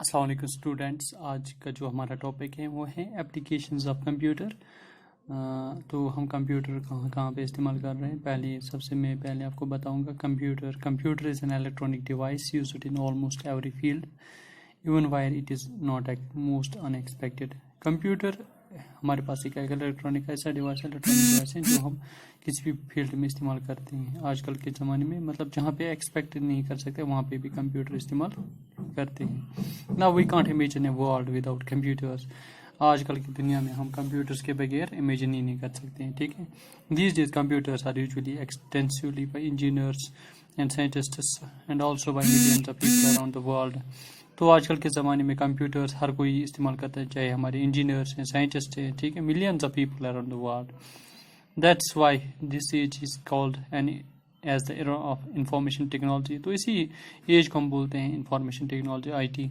अस्सलाम वालेकुम स्टूडेंट्स। आज का जो हमारा टॉपिक है वो है एप्लीकेशंस ऑफ कंप्यूटर। तो हम कंप्यूटर कहाँ कहाँ पे इस्तेमाल कर रहे हैं। पहले आपको बताऊंगा computer is an electronic device used in almost every field even wire it is not most unexpected. Computer हमारे पास एक इलेक्ट्रॉनिक डिवाइस है जो हम किसी भी फील्ड में इस्तेमाल करते हैं। आजकल के ज़माने में मतलब जहाँ पे एक्सपेक्ट नहीं कर सकते वहाँ पे भी कंप्यूटर इस्तेमाल करते हैं। Now we can't imagine a world without computers. आजकल की दुनिया में हम कंप्यूटर्स के बगैर इमेजिन ही नहीं कर सकते हैं, ठीक है। These days computers are usually extensively by engineers and scientists and also by millions of people around the world. तो आजकल के ज़माने में कंप्यूटर्स हर कोई इस्तेमाल करता है, चाहे हमारे इंजीनियर्स हैं, साइंटिस्ट हैं, ठीक है, millions of people around the world. That's why this age is called an age the era of information technology. तो इसी एज को हम बोलते हैं information technology, IT।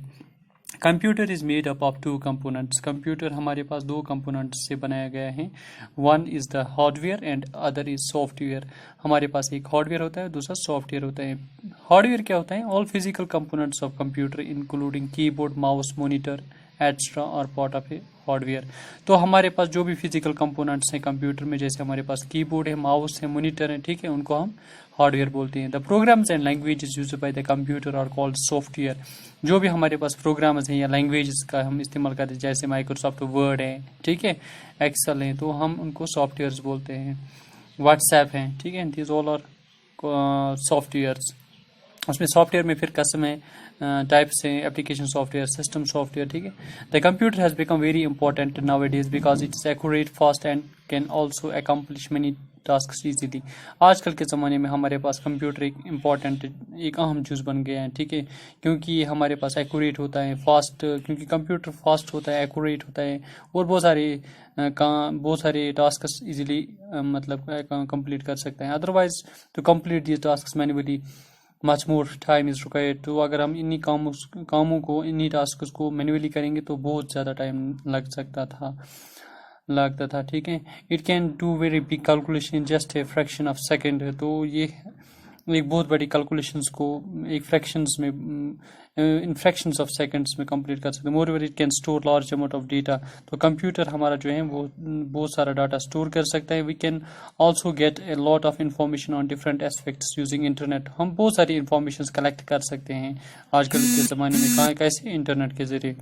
Computer is made up of two components. Computer हमारे पास दो components से बनाया गया है। One is the hardware and other is software. हमारे पास एक हार्डवेयर होता है, दूसरा सॉफ्टवेयर होता है। हार्डवेयर क्या होता है? All physical components of computer including keyboard, mouse, monitor etcetera और पार्ट ऑफ ए हार्डवेयर। तो हमारे पास जो भी फिजिकल कंपोनेंट्स हैं कंप्यूटर में, जैसे हमारे पास कीबोर्ड है, माउस है, मॉनिटर है, ठीक है, उनको हम हार्डवेयर बोलते हैं। The programs and languages used by the computer are called software. जो भी हमारे पास प्रोग्राम्स हैं या लैंग्वेजेस का हम इस्तेमाल करते हैं, जैसे माइक्रोसॉफ्ट वर्ड है, ठीक है, एक्सेल है, तो हम उनको सॉफ्टवेयर्स बोलते हैं। व्हाट्सएप है, ठीक है, दीज ऑल आर सॉफ्टवेयर्स। उसमें सॉफ्टवेयर में फिर कस्म है, टाइप्स हैं, एप्लीकेशन सॉफ्टवेयर, सिस्टम सॉफ्टवेयर, ठीक है। The computer has become very important now it is because it is accurate, fast and can also accomplish many task easily. आजकल के ज़माने में हमारे पास कंप्यूटर एक इम्पॉर्टेंट, एक अहम चीज़ बन गया है, ठीक है, क्योंकि हमारे पास एक्यूरेट होता है, फास्ट, क्योंकि कंप्यूटर फास्ट होता है, एक्यूरेट होता है, और बहुत सारे टास्क ईजिली मतलब कंप्लीट कर सकते हैं। Otherwise to complete this task manually much more time is required. तो अगर हम इन्हीं कामों को, इन्हीं टास्क को मैन्युअली करेंगे तो बहुत ज़्यादा टाइम लगता था, ठीक है। It can do very big calculation just a fraction of second. तो ये एक बहुत बड़ी कैलकुलेशंस को एक फ्रैक्शंस में, इन फ्रैक्शंस ऑफ सेकंड्स में कंप्लीट कर सकते हैं। More over it can store large amount of data. तो कंप्यूटर हमारा जो है वो बहुत सारा डाटा स्टोर कर सकता है। We can also get a lot of information on different aspects using internet. हम बहुत सारी इंफॉर्मेशन कलेक्ट कर सकते हैं आजकल के ज़माने में। कहाँ कैसे? इंटरनेट के ज़रिए।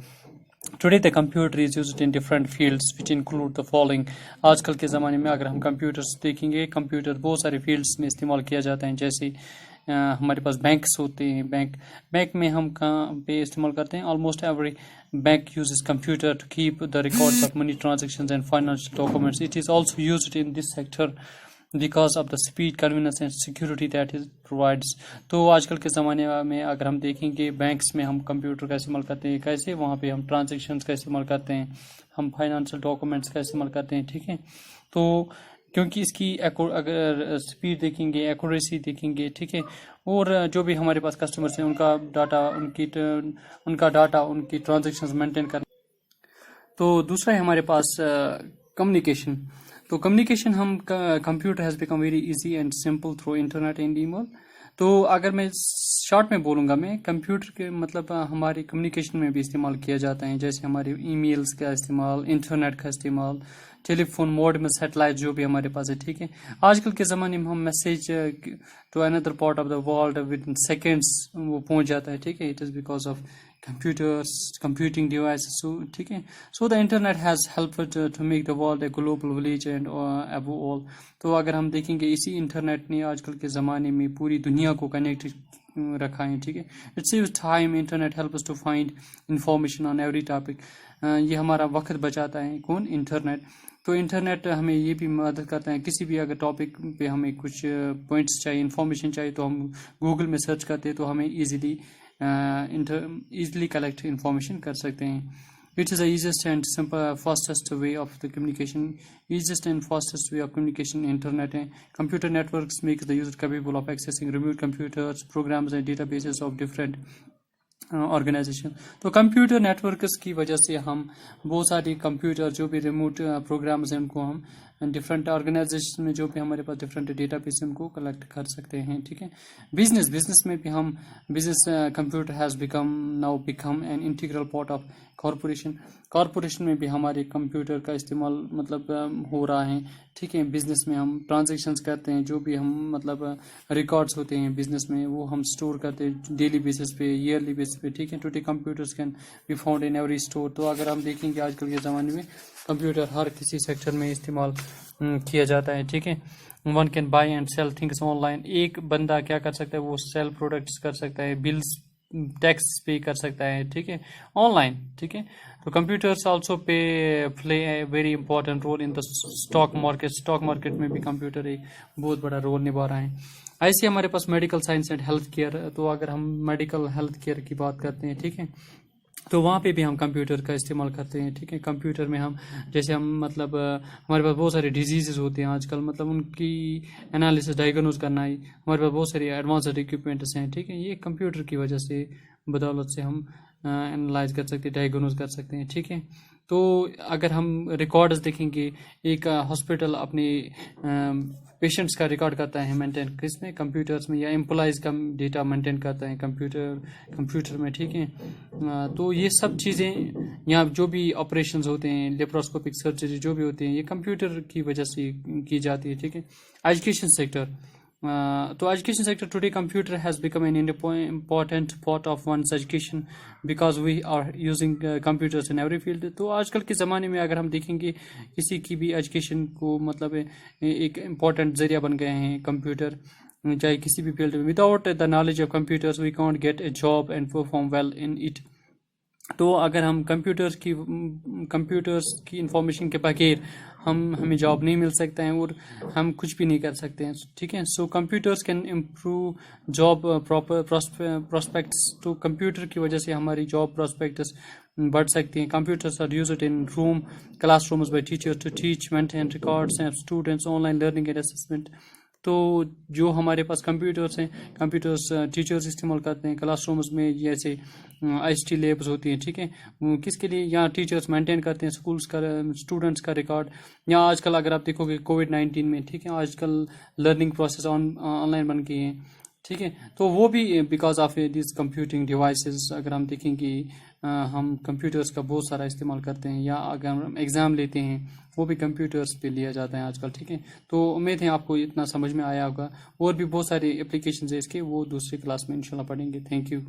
Today the computer is used in different fields which include the following. आजकल के ज़माने में अगर हम कंप्यूटर्स देखेंगे, कंप्यूटर बहुत सारे फील्ड्स में इस्तेमाल किया जाता है। जैसे हमारे पास बैंक्स होते हैं, बैंक में हम कहाँ पे इस्तेमाल करते हैं? Almost every bank uses computer to keep the records of money transactions and financial documents. It is also used in this sector because of the speed, convenience and security that is provides. तो आजकल के ज़माने में अगर हम देखेंगे, banks में हम कंप्यूटर का इस्तेमाल करते हैं, कैसे? वहाँ पे हम ट्रांजेक्शन्स का इस्तेमाल करते हैं, हम फाइनेंशियल डॉक्यूमेंट्स का इस्तेमाल करते हैं, ठीक है। तो क्योंकि इसकी अगर स्पीड देखेंगे, एक्यूरेसी देखेंगे, ठीक है, और जो भी हमारे पास कस्टमर्स हैं उनका डाटा उनकी ट्रांजेक्शन्स मेंटेन करना। तो दूसरा है हमारे पास कम्युनिकेशन। तो कम्युनिकेशन हम computer has become very easy and simple through internet and email. तो अगर मैं शॉर्ट में बोलूँगा, मैं कंप्यूटर के मतलब हमारे कम्युनिकेशन में भी इस्तेमाल किया जाता है, जैसे हमारे ईमेल्स का इस्तेमाल, इंटरनेट का इस्तेमाल, टेलीफोन मोड में, सैटेलाइट जो भी हमारे पास है, ठीक है। आजकल के ज़माने में हम message to another part of the world within seconds वो पहुँच जाता है, ठीक है। It is because of computers, computing devices, so ठीक है। So the internet has helped to make the world a global village and above all। तो अगर हम देखेंगे, इसी इंटरनेट ने आजकल के ज़माने में पूरी दुनिया को कनेक्ट रखा है, ठीक है। It saves time, internet help us to find information on every topic. ये हमारा वक्त बचाता है, कौन? इंटरनेट। तो इंटरनेट हमें ये भी मदद करता है, किसी भी अगर टॉपिक पे हमें कुछ पॉइंट्स चाहिए, इंफॉर्मेशन चाहिए, तो हम गूगल में सर्च करते हैं तो हमें ईजिली कलेक्ट इंफॉर्मेशन कर सकते हैं। It is the easiest and simple fastest way of the communication. Easiest and fastest way of communication internet है। Computer networks make the user capable of accessing remote computers, programs and databases of different organization. तो computer networks की वजह से हम बहुत सारी computer जो भी रिमोट प्रोग्राम्स हैं उनको हम डिफरेंट ऑर्गेनाइजेशन में जो भी हमारे पास डिफरेंट डेटाबेस हैं उनको कलेक्ट कर सकते हैं, ठीक है। बिजनेस में भी हम business computer has become an integral part of corporation में भी हमारे कंप्यूटर का इस्तेमाल मतलब हो रहा है, ठीक है। बिजनेस में हम ट्रांजेक्शन्स करते हैं, जो भी हम मतलब रिकॉर्ड्स होते हैं बिजनेस में वो हम स्टोर करते हैं डेली बेसिस पे, ईयरली बेसिस पे, ठीक है। Today computers can be found in every store. तो अगर हम देखेंगे आजकल के ज़माने में कंप्यूटर हर किसी सेक्टर में इस्तेमाल किया जाता है, ठीक है। One can buy and sell things online. एक बंदा क्या कर सकता है, वो सेल प्रोडक्ट्स कर सकता है, बिल्स टैक्स पे कर सकता है, ठीक है, ऑनलाइन, ठीक है। तो computers also play a very important role in the stock market में भी कंप्यूटर एक बहुत बड़ा रोल निभा रहा है। ऐसे हमारे पास medical science and health care. तो अगर हम मेडिकल हेल्थ केयर की बात करते हैं, ठीक है, तो वहाँ पे भी हम कंप्यूटर का इस्तेमाल करते हैं, ठीक है। कंप्यूटर में हम जैसे हम मतलब हमारे पास बहुत सारे डिजीज़ होते हैं आजकल, मतलब उनकी एनालिसिस डायग्नोज करना ही हमारे पास बहुत सारे एडवांस्ड इक्विपमेंट्स हैं, ठीक है। ये कंप्यूटर की वजह से बदौलत से हम एनालाइज कर सकते हैं, डायग्नोज कर सकते हैं, ठीक है। तो अगर हम रिकॉर्ड्स देखेंगे, एक हॉस्पिटल अपने पेशेंट्स का रिकॉर्ड करता है मेंटेन किसमें, कंप्यूटर्स में, या एम्प्लॉयज़ का डेटा मेंटेन करता है कंप्यूटर में, ठीक है। तो ये सब चीज़ें, यहाँ जो भी ऑपरेशंस होते हैं, लेप्रोस्कोपिक सर्जरी जो भी होते हैं, ये कंप्यूटर की वजह से की जाती है, ठीक है। Education sector. तो education sector today computer has become an important part of one's education because we are using computers in every field. तो आजकल के ज़माने में अगर हम देखेंगे किसी की भी एजुकेशन को मतलब एक इम्पॉर्टेंट जरिया बन गए हैं कंप्यूटर, चाहे किसी भी फील्ड में। Without the knowledge of computers we can't get a job and perform well in it. तो अगर हम कंप्यूटर्स की इंफॉर्मेशन के बगैर हमें जॉब नहीं मिल सकता है और हम कुछ भी नहीं कर सकते हैं, ठीक है। So computers can improve job prospects. तो कंप्यूटर की वजह से हमारी जॉब प्रोस्पेक्ट्स बढ़ सकती हैं। Computers are used in classrooms by teachers to teach, maintain records and students, online learning and assessment. तो जो हमारे पास कंप्यूटर्स हैं, कंप्यूटर्स टीचर्स इस्तेमाल करते हैं क्लासरूम्स में, जैसे ICT लैब्स होती हैं, ठीक है। किसके लिए, यहाँ टीचर्स मेंटेन करते हैं स्कूल्स का, स्टूडेंट्स का रिकॉर्ड। या आजकल अगर आप देखोगे कोविड-19 में, ठीक है, आजकल लर्निंग प्रोसेस ऑनलाइन बन गई है, ठीक है। तो वो भी because of this computing devices. अगर हम देखेंगे हम कंप्यूटर्स का बहुत सारा इस्तेमाल करते हैं, या अगर हम एग्ज़ाम लेते हैं वो भी कंप्यूटर्स पे लिया जाता है आजकल, ठीक है। तो उम्मीद है आपको इतना समझ में आया होगा। और भी बहुत सारी एप्लीकेशंस है इसके, वो दूसरी क्लास में इंशाल्लाह पढ़ेंगे। Thank you.